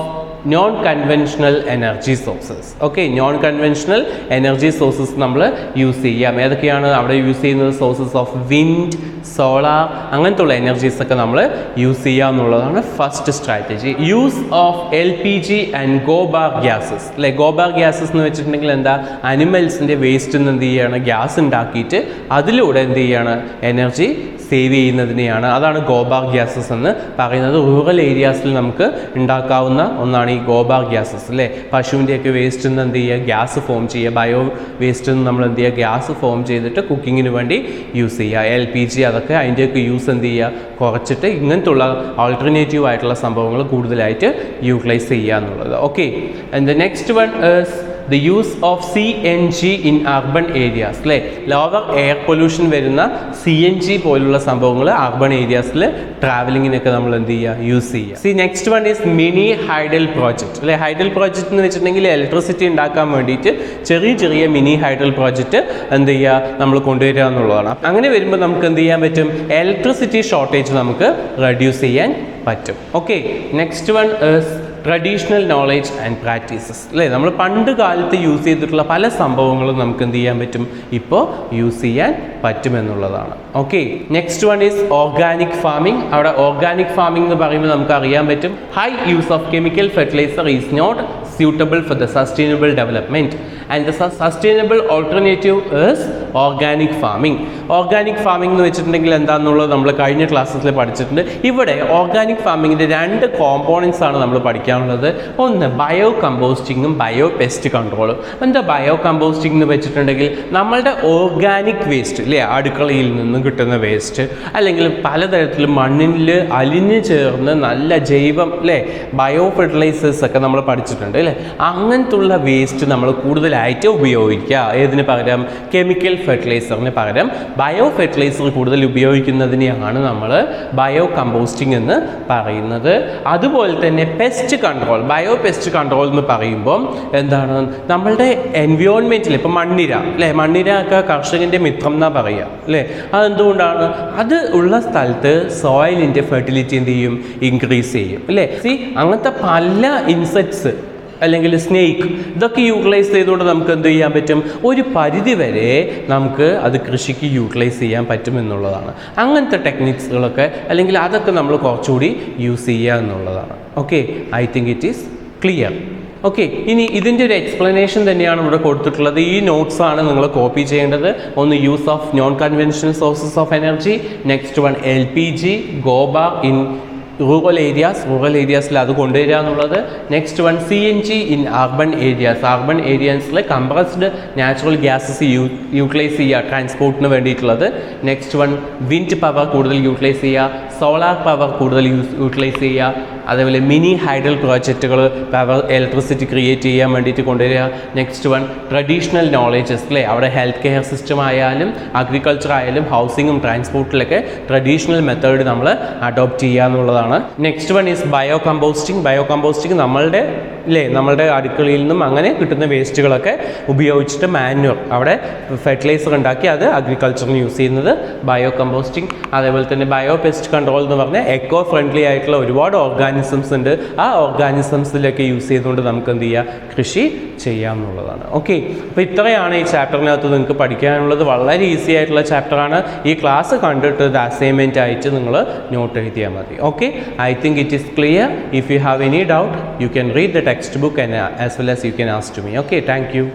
non conventional energy sources. Okay, non conventional energy sources നമ്മൾ യൂസ് ചെയ്യാം. ഏതൊക്കെയാണ് അവിടെ യൂസ് ചെയ്യുന്നത്? സോഴ്സസ് ഓഫ് വിൻഡ്, സോളാർ, അങ്ങനത്തെ ഉള്ള എനർജീസ് ഒക്കെ നമ്മൾ യൂസ് ചെയ്യുക എന്നുള്ളതാണ് first strategy. Use of LPG and gobar gases. അല്ലെ, ഗോബാർ ഗ്യാസസ് എന്ന് വെച്ചിട്ടുണ്ടെങ്കിൽ എന്താ? അനിമൽസിൻ്റെ വേസ്റ്റിൽ നിന്ന് എന്ത് ചെയ്യുകയാണ്? ഗ്യാസ് ഉണ്ടാക്കിയിട്ട് അതിലൂടെ എന്ത് ചെയ്യുകയാണ്? എനർജി സേവ് ചെയ്യുന്നതിനെയാണ്, അതാണ് ഗോബാർ ഗ്യാസസ് എന്ന് പറയുന്നത്. റൂറൽ ഏരിയാസിൽ നമുക്ക് ഉണ്ടാക്കാവുന്ന ഒന്നാണ് ഈ ഗോബാർ ഗ്യാസസ്. അല്ലേ, പശുവിൻ്റെയൊക്കെ വേസ്റ്റിൽ നിന്ന് എന്ത് ചെയ്യുക? ഗ്യാസ് ഫോം ചെയ്യുക. ബയോ വേസ്റ്റിൽ നിന്ന് നമ്മൾ എന്ത് ചെയ്യുക? ഗ്യാസ് ഫോം ചെയ്തിട്ട് കുക്കിങ്ങിന് വേണ്ടി യൂസ് ചെയ്യുക. LPG അതൊക്കെ അതിൻ്റെയൊക്കെ യൂസ് എന്ത് ചെയ്യുക? കുറച്ചിട്ട് ഇങ്ങനത്തെ ഉള്ള ആൾട്ടർനേറ്റീവ് ആയിട്ടുള്ള സംഭവങ്ങൾ കൂടുതലായിട്ട് യൂട്ടിലൈസ് ചെയ്യുക എന്നുള്ളത്. Okay, and the next one is the use of CNG in urban areas. അല്ലേ, ലോവർ എയർ പൊല്യൂഷൻ വരുന്ന CNG പോലുള്ള സംഭവങ്ങൾ അർബൺ ഏരിയാസിൽ ട്രാവലിങ്ങിനൊക്കെ നമ്മൾ എന്ത് ചെയ്യുക? യൂസ് ചെയ്യുക. Next one is mini hydel project. അല്ലെ, ഹൈഡൽ പ്രോജക്റ്റ് എന്ന് വെച്ചിട്ടുണ്ടെങ്കിൽ ഇലക്ട്രിസിറ്റി ഉണ്ടാക്കാൻ വേണ്ടിയിട്ട് ചെറിയ ചെറിയ മിനി ഹൈഡൽ പ്രോജക്റ്റ് എന്ത് ചെയ്യുക? നമ്മൾ കൊണ്ടുവരിക എന്നുള്ളതാണ്. അങ്ങനെ വരുമ്പോൾ നമുക്ക് എന്ത് ചെയ്യാൻ പറ്റും? ഇലക്ട്രിസിറ്റി ഷോർട്ടേജ് നമുക്ക് റെഡ്യൂസ് ചെയ്യാൻ പറ്റും. Okay, next one is traditional knowledge and practices. അല്ലേ, നമ്മൾ പണ്ട് കാലത്ത് യൂസ് ചെയ്തിട്ടുള്ള പല സംഭവങ്ങളും നമുക്ക് എന്ത് ചെയ്യാൻ പറ്റും? ഇപ്പോൾ യൂസ് ചെയ്യാൻ പറ്റുമെന്നുള്ളതാണ്. Okay, next one is organic farming. അവിടെ ഓർഗാനിക് ഫാമിംഗ് എന്ന് പറയുമ്പോൾ നമുക്ക് അറിയാൻ പറ്റും high use of chemical fertiliser is not suitable for the sustainable development and the sustainable alternative is organic farming. Organic farming എന്ന് വെച്ചിട്ടുണ്ടെങ്കിൽ എന്താണെന്നുള്ളത് നമ്മൾ കഴിഞ്ഞ ക്ലാസ്സിൽ പഠിച്ചിട്ടുണ്ട്. ഇവിടെ ഓർഗാനിക് ഫാമിങ്ങിൻ്റെ 2 കോമ്പോണൻസ് ആണ് നമ്മൾ പഠിക്കാനുള്ളത്. ഒന്ന് ബയോ കമ്പോസ്റ്റിങ്ങും ബയോ പെസ്റ്റ് കൺട്രോളും. എന്താ ബയോ കമ്പോസ്റ്റിംഗ് എന്ന് വെച്ചിട്ടുണ്ടെങ്കിൽ നമ്മളുടെ ഓർഗാനിക് വേസ്റ്റ്, അല്ലേ, അടുക്കളയിൽ നിന്നും കിട്ടുന്ന വേസ്റ്റ്, അല്ലെങ്കിൽ പലതരത്തിലും മണ്ണിൽ അലിഞ്ഞു ചേർന്ന് നല്ല ജൈവം, അല്ലേ, ബയോ ഫെർട്ടിലൈസേഴ്സ് ഒക്കെ നമ്മൾ പഠിച്ചിട്ടുണ്ട്. അല്ലേ, അങ്ങനത്തുള്ള വേസ്റ്റ് നമ്മൾ കൂടുതലായിട്ട് ഉപയോഗിക്കുക. ഏതിന് പകരം? കെമിക്കൽ ഫെർട്ടിലൈസറിന് പകരം ബയോ ഫെർട്ടിലൈസർ കൂടുതൽ ഉപയോഗിക്കുന്നതിനെയാണ് നമ്മൾ ബയോ കമ്പോസ്റ്റിംഗ് എന്ന് പറയുന്നത്. അതുപോലെ തന്നെ pest control, bio pest control എന്ന് പറയുമ്പോൾ എന്താണ്? നമ്മളുടെ എൻവയോൺമെൻറ്റിൽ ഇപ്പോൾ മണ്ണിര, അല്ലേ, മണ്ണിര ഒക്കെ കർഷകൻ്റെ മിത്രം എന്നാ പറയുക. അല്ലേ, അതെന്തുകൊണ്ടാണ്? അത് ഉള്ള സ്ഥലത്ത് സോയിലിൻ്റെ ഫെർട്ടിലിറ്റി എന്ത് ചെയ്യും? ഇൻക്രീസ് ചെയ്യും. അല്ലേ, അങ്ങനത്തെ പല ഇൻസെക്ട്സ് അല്ലെങ്കിൽ സ്നേക്ക് ഇതൊക്കെ യൂട്ടിലൈസ് ചെയ്തുകൊണ്ട് നമുക്ക് എന്ത് ചെയ്യാൻ പറ്റും? ഒരു പരിധി വരെ നമുക്ക് അത് കൃഷിക്ക് യൂട്ടിലൈസ് ചെയ്യാൻ പറ്റുമെന്നുള്ളതാണ്. അങ്ങനത്തെ ടെക്നിക്സുകളൊക്കെ അല്ലെങ്കിൽ അതൊക്കെ നമ്മൾ കുറച്ചുകൂടി യൂസ് ചെയ്യുക എന്നുള്ളതാണ്. Okay, I think it is clear. Okay, ഇനി ഇതിൻ്റെ ഒരു എക്സ്പ്ലനേഷൻ തന്നെയാണ് ഇവിടെ കൊടുത്തിട്ടുള്ളത്. ഈ നോട്ട്സാണ് നിങ്ങൾ കോപ്പി ചെയ്യേണ്ടത്. ഒന്ന് use of non conventional sources of energy, next one LPG, gobar in rural ഏരിയാസിൽ അത് കൊണ്ടുവരിക എന്നുള്ളത്. Next one CNG in urban ഏരിയാസിൽ കംപ്രസ്ഡ് നാച്ചുറൽ ഗ്യാസസ് യൂട്ടിലൈസ് ചെയ്യുക ട്രാൻസ്പോർട്ടിന് വേണ്ടിയിട്ടുള്ളത്. നെക്സ്റ്റ് വൺ വിൻഡ് പവർ കൂടുതൽ യൂട്ടിലൈസ് ചെയ്യുക, സോളാർ പവർ കൂടുതൽ യൂട്ടിലൈസ് ചെയ്യുക. അതേപോലെ മിനി ഹൈഡൽ പ്രോജക്റ്റുകൾ പവർ ഇലക്ട്രിസിറ്റി ക്രിയേറ്റ് ചെയ്യാൻ വേണ്ടിയിട്ട് കൊണ്ടുവരിക. Next one traditional knowledges. അല്ലേ, അവിടെ ഹെൽത്ത് കെയർ സിസ്റ്റം ആയാലും അഗ്രികൾച്ചർ ആയാലും ഹൗസിങ്ങും ട്രാൻസ്പോർട്ടിലൊക്കെ ട്രഡീഷണൽ മെത്തേഡ് നമ്മൾ അഡോപ്റ്റ് ചെയ്യുക എന്നുള്ളതാണ്. Next one is bio composting. നമ്മളുടെ അടുക്കളയിൽ നിന്നും അങ്ങനെ കിട്ടുന്ന വേസ്റ്റുകളൊക്കെ ഉപയോഗിച്ചിട്ട് മാന്യൂർ, അവിടെ ഫെർട്ടിലൈസർ ഉണ്ടാക്കി അത് അഗ്രികൾച്ചറിന് യൂസ് ചെയ്യുന്നത് ബയോ കമ്പോസ്റ്റിംഗ്. അതേപോലെ തന്നെ ബയോ പെസ്റ്റ് കൺട്രോൾ എന്ന് പറഞ്ഞാൽ എക്കോ ഫ്രണ്ട്ലി ആയിട്ടുള്ള ഒരുപാട് ഓർഗാനിസംസ് ഉണ്ട്. ആ ഓർഗാനിസംസിലൊക്കെ യൂസ് ചെയ്തുകൊണ്ട് നമുക്ക് എന്ത് ചെയ്യുക? കൃഷി ചെയ്യാമെന്നുള്ളതാണ്. ഓക്കെ, അപ്പോൾ ഇത്രയാണ് ഈ ചാപ്റ്ററിനകത്ത് നിങ്ങൾക്ക് പഠിക്കാനുള്ളത്. വളരെ ഈസി ആയിട്ടുള്ള ചാപ്റ്ററാണ്. ഈ ക്ലാസ് കണ്ടിട്ട് ഇത് അസൈൻമെൻറ്റ് ആയിട്ട് നിങ്ങൾ നോട്ട് എഴുതിയാൽ മതി. Okay, I think it is clear. If you have any doubt you can read the text book and as well as you can ask to me. Okay, thank you.